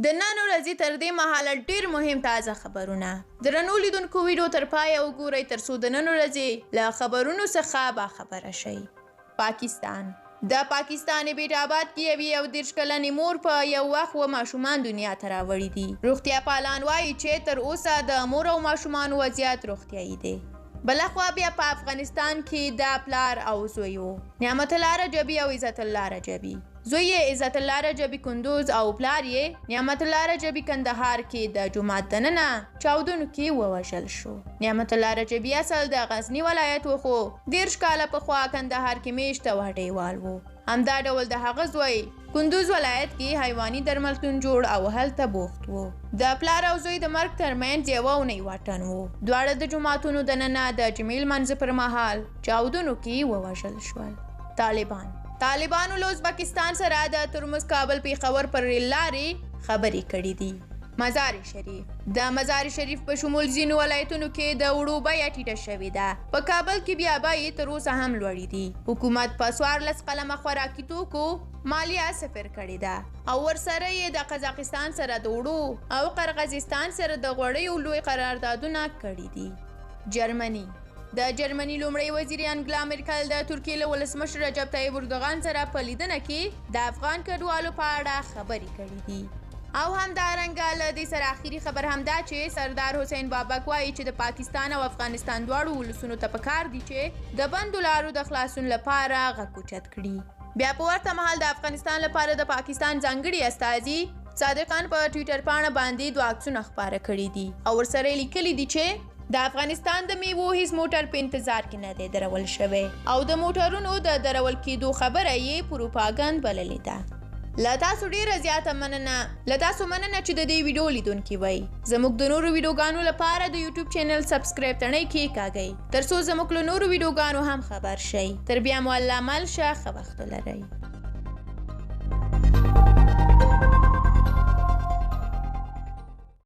د نن ورځې تر دې مهاله ډېر مهم تازه خبرونه درنو لیدونکو ویډیو تر پایه وګورئ ترڅو د نن ورځې له خبرونو څخه باخبره شئ. پاکستان د پاکستان بیټ آباد کې یو 30 کلنې مور په یو وخت و ماشومان دنیا ته راوړي دي. روغتیا پالان وایي چې تر اوسه د مور او ماشومانو وضعیت روغتیایي دی. بلخوا بیا په افغانستان کې د پلار او زوی وو نعمت الله رجبي او عزت الله رجبي. زوی یې عزت الله رجبي کندوز او پلار یې نعمت الله رجبي کندهار کې د جومات دننه چاودنو کې ووژل شو. نعمت الله رجبي اصل د غزني ولایت و خو 30 کاله پخوا کندهار کې میشته وهډیوال و. همدا ډول د هغه زوی کندوز ولایت کې حیواني درملتون جوړ او هلته بوخت و. د پلار او زوی د مرګ ترمنځ یوه اونۍ واټن و. دواړه د جوماتونو دننه د جمیل منځ پر مهال چاودنو کې ووژل شول. طالبانو له ازبکستان سره د ترمز کابل پیښور پر ریل لارې خبرې کړې دي. مزار شریف د مزار شریف په شمول ځینو ولایتونو کې د وړو بیه ټیټه شوې ده. په کابل کې بیا بیې تر اوسه هم لوړې دي. حکومت په 14 قلمه خوراکي توکو مالیه صفر کړې ده او ورسره یې د قزاقستان سره د وړو او قرغیزستان سره د غوړیو لوی قراردادونه کړي دي. جرمني د جرمني لومړی وزیر انګلا میرکل د ترکیې له ولسمشر رجب طیب اردوغان سره په لیدنه کې د افغان کډوالو په اړه خبرې کړې دي. او همدارنګه له دې سره اخري خبر همدا چې سردار حسین بابک وایي چې د پاکستان او افغانستان دواړو ولسونو ته پکار دي چې د بندو لارو د خلاصون لپاره غږ اوچت کړي. بیا په ورته مهال د افغانستان لپاره د پاکستان ځانګړي استازي صادقان په ټویټر پاڼه باندې دوه عکسونه خپاره کړي دي او ورسره لیکلي دي چې د افغانستان د میوو هیڅ موټر په انتظار کې نه دی درول شوی او د موټرونو د درول کېدو خبره یې پروپاګند بللې ده. له تاسو ډېره زیاته مننه چې د دې ویډیو لیدونکي وئ. زموږ د نورو ویډیوګانو لپاره د یوټیوب چینل سبسکرایب تڼۍ کېکاږئ ترڅو زموږ له نورو ویډیوګانو هم خبر شئ. تر بیا مو الله مل شه. ښه وخت ولرئ.